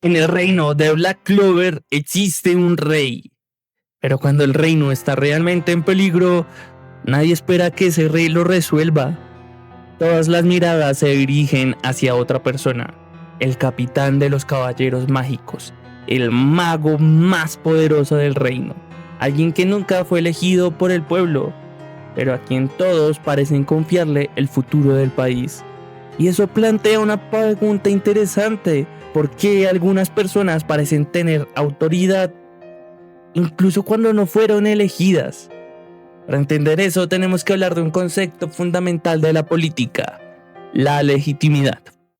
En el reino de Black Clover existe un rey, pero cuando el reino está realmente en peligro, nadie espera que ese rey lo resuelva. Todas las miradas se dirigen hacia otra persona, el capitán de los caballeros mágicos, el mago más poderoso del reino, alguien que nunca fue elegido por el pueblo, pero a quien todos parecen confiarle el futuro del país. Y eso plantea una pregunta interesante: ¿por qué algunas personas parecen tener autoridad incluso cuando no fueron elegidas? Para entender eso tenemos que hablar de un concepto fundamental de la política: la legitimidad.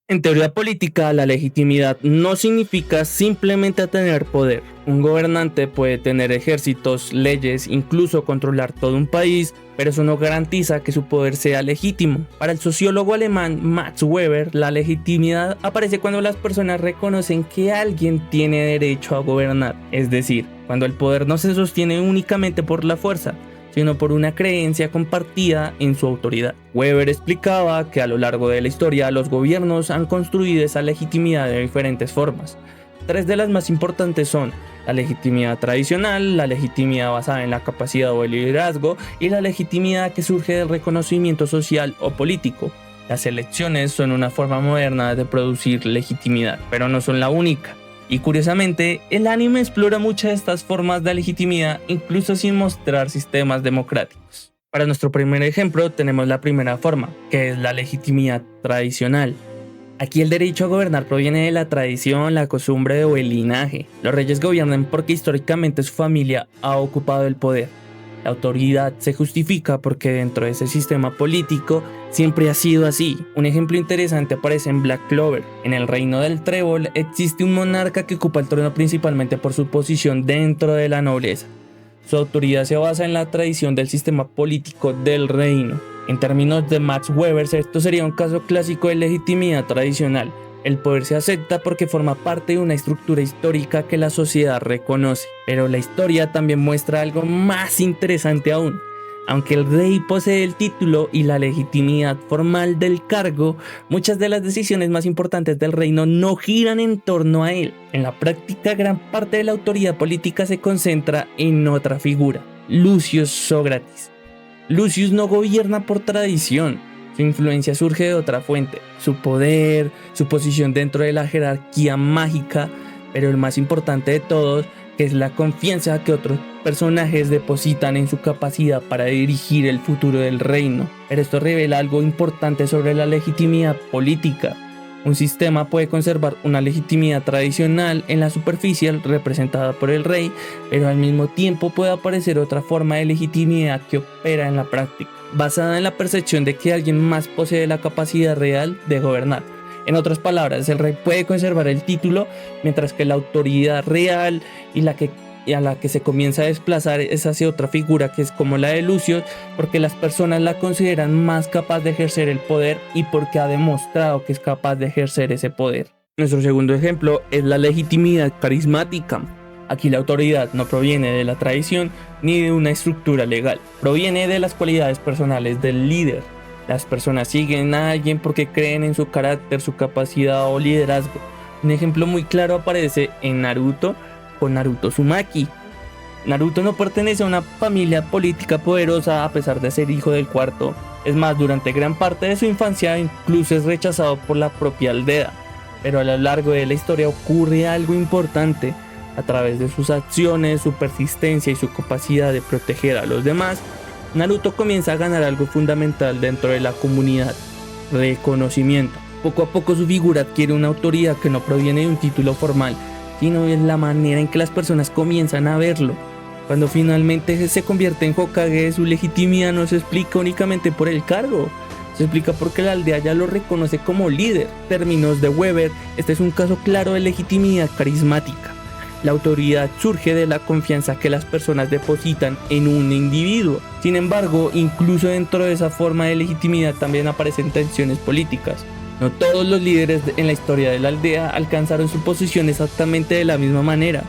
En teoría política, la legitimidad no significa simplemente tener poder. Un gobernante puede tener ejércitos, leyes, incluso controlar todo un país, pero eso no garantiza que su poder sea legítimo. Para el sociólogo alemán Max Weber, la legitimidad aparece cuando las personas reconocen que alguien tiene derecho a gobernar, es decir, cuando el poder no se sostiene únicamente por la fuerza, sino por una creencia compartida en su autoridad. Weber explicaba que a lo largo de la historia los gobiernos han construido esa legitimidad de diferentes formas. Tres de las más importantes son la legitimidad tradicional, la legitimidad basada en la capacidad o el liderazgo y la legitimidad que surge del reconocimiento social o político. Las elecciones son una forma moderna de producir legitimidad, pero no son la única. Y curiosamente, el anime explora muchas de estas formas de legitimidad, incluso sin mostrar sistemas democráticos. Para nuestro primer ejemplo tenemos la primera forma, que es la legitimidad tradicional. Aquí el derecho a gobernar proviene de la tradición, la costumbre o el linaje. Los reyes gobiernan porque históricamente su familia ha ocupado el poder. La autoridad se justifica porque dentro de ese sistema político siempre ha sido así. Un ejemplo interesante aparece en Black Clover. En el reino del trébol existe un monarca que ocupa el trono principalmente por su posición dentro de la nobleza. Su autoridad se basa en la tradición del sistema político del reino. En términos de Max Weber, esto sería un caso clásico de legitimidad tradicional. El poder se acepta porque forma parte de una estructura histórica que la sociedad reconoce. Pero la historia también muestra algo más interesante aún. Aunque el rey posee el título y la legitimidad formal del cargo, muchas de las decisiones más importantes del reino no giran en torno a él. En la práctica, gran parte de la autoridad política se concentra en otra figura: Lucius Sócrates. Lucius no gobierna por tradición. Su influencia surge de otra fuente: su poder, su posición dentro de la jerarquía mágica, pero el más importante de todos, que es la confianza que otros personajes depositan en su capacidad para dirigir el futuro del reino. Pero esto revela algo importante sobre la legitimidad política. Un sistema puede conservar una legitimidad tradicional en la superficie representada por el rey, pero al mismo tiempo puede aparecer otra forma de legitimidad que opera en la práctica, basada en la percepción de que alguien más posee la capacidad real de gobernar. En otras palabras, el rey puede conservar el título, mientras que la autoridad real y a la que se comienza a desplazar es hacia otra figura, que es como la de Lucius, porque las personas la consideran más capaz de ejercer el poder y porque ha demostrado que es capaz de ejercer ese poder. Nuestro segundo ejemplo es la legitimidad carismática. Aquí la autoridad no proviene de la tradición ni de una estructura legal, proviene de las cualidades personales del líder. Las personas siguen a alguien porque creen en su carácter, su capacidad o liderazgo. Un ejemplo muy claro aparece en Naruto con Naruto Uzumaki. Naruto no pertenece a una familia política poderosa a pesar de ser hijo del cuarto. Es más, durante gran parte de su infancia incluso es rechazado por la propia aldea. Pero a lo largo de la historia ocurre algo importante. A través de sus acciones, su persistencia y su capacidad de proteger a los demás, Naruto comienza a ganar algo fundamental dentro de la comunidad: reconocimiento. Poco a poco su figura adquiere una autoridad que no proviene de un título formal, sino es la manera en que las personas comienzan a verlo. Cuando finalmente se convierte en Hokage, su legitimidad no se explica únicamente por el cargo, se explica porque la aldea ya lo reconoce como líder. En términos de Weber, este es un caso claro de legitimidad carismática. La autoridad surge de la confianza que las personas depositan en un individuo. Sin embargo, incluso dentro de esa forma de legitimidad también aparecen tensiones políticas. No todos los líderes en la historia de la aldea alcanzaron su posición exactamente de la misma manera.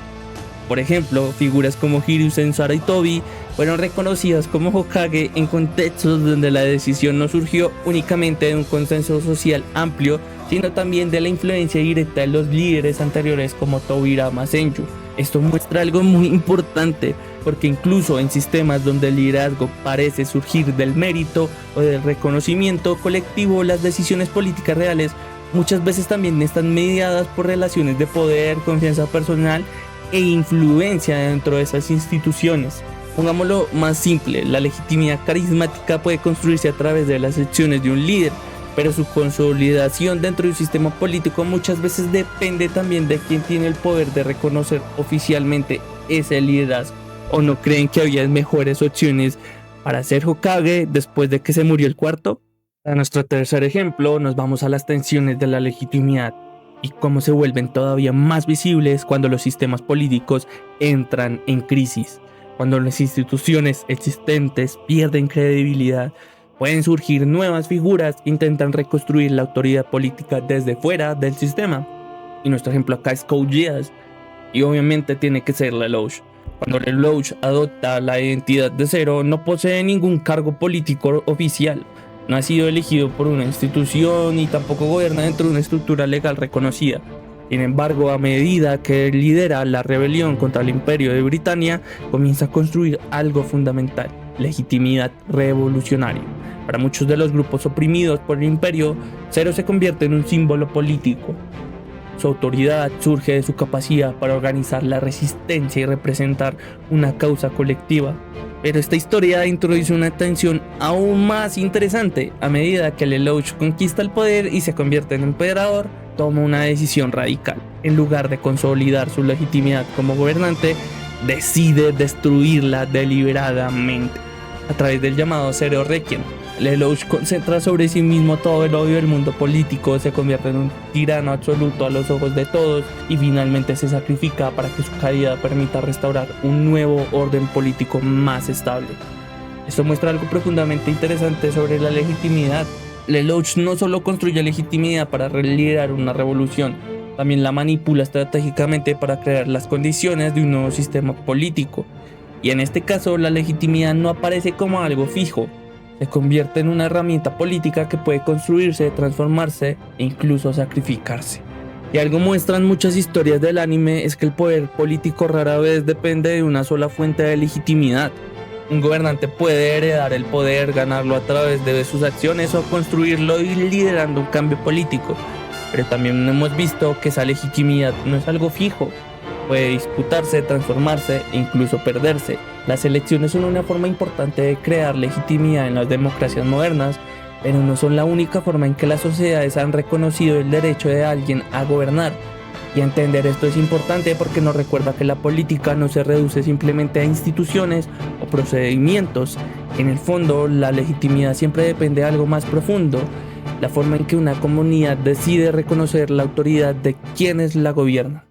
Por ejemplo, figuras como Hiruzen Sarutobi fueron reconocidas como Hokage en contextos donde la decisión no surgió únicamente de un consenso social amplio, sino también de la influencia directa de los líderes anteriores como Tobirama Senju. Esto muestra algo muy importante, porque incluso en sistemas donde el liderazgo parece surgir del mérito o del reconocimiento colectivo, las decisiones políticas reales muchas veces también están mediadas por relaciones de poder, confianza personal e influencia dentro de esas instituciones. Pongámoslo más simple, la legitimidad carismática puede construirse a través de las acciones de un líder, pero su consolidación dentro de un sistema político muchas veces depende también de quién tiene el poder de reconocer oficialmente ese liderazgo. ¿O no creen que había mejores opciones para ser Hokage después de que se murió el cuarto? Para nuestro tercer ejemplo, nos vamos a las tensiones de la legitimidad y cómo se vuelven todavía más visibles cuando los sistemas políticos entran en crisis. Cuando las instituciones existentes pierden credibilidad, pueden surgir nuevas figuras que intentan reconstruir la autoridad política desde fuera del sistema. Y nuestro ejemplo acá es Code Geass, y obviamente tiene que ser Lelouch. Cuando Lelouch adopta la identidad de Zero, no posee ningún cargo político oficial, no ha sido elegido por una institución y tampoco gobierna dentro de una estructura legal reconocida. Sin embargo, a medida que lidera la rebelión contra el Imperio de Britania, comienza a construir algo fundamental: legitimidad revolucionaria. Para muchos de los grupos oprimidos por el Imperio, Zero se convierte en un símbolo político. Su autoridad surge de su capacidad para organizar la resistencia y representar una causa colectiva. Pero esta historia introduce una tensión aún más interesante. A medida que Lelouch conquista el poder y se convierte en emperador, toma una decisión radical. En lugar de consolidar su legitimidad como gobernante, decide destruirla deliberadamente. A través del llamado Zero Requiem, Lelouch concentra sobre sí mismo todo el odio del mundo político, se convierte en un tirano absoluto a los ojos de todos y finalmente se sacrifica para que su caída permita restaurar un nuevo orden político más estable. Esto muestra algo profundamente interesante sobre la legitimidad. Lelouch no solo construye legitimidad para liderar una revolución, también la manipula estratégicamente para crear las condiciones de un nuevo sistema político. Y en este caso, la legitimidad no aparece como algo fijo, se convierte en una herramienta política que puede construirse, transformarse e incluso sacrificarse. Y algo muestran muchas historias del anime es que el poder político rara vez depende de una sola fuente de legitimidad. Un gobernante puede heredar el poder, ganarlo a través de sus acciones o construirlo y liderando un cambio político. Pero también hemos visto que esa legitimidad no es algo fijo. Puede disputarse, transformarse e incluso perderse. Las elecciones son una forma importante de crear legitimidad en las democracias modernas, pero no son la única forma en que las sociedades han reconocido el derecho de alguien a gobernar. Y entender esto es importante porque nos recuerda que la política no se reduce simplemente a instituciones o procedimientos. En el fondo, la legitimidad siempre depende de algo más profundo: la forma en que una comunidad decide reconocer la autoridad de quienes la gobiernan.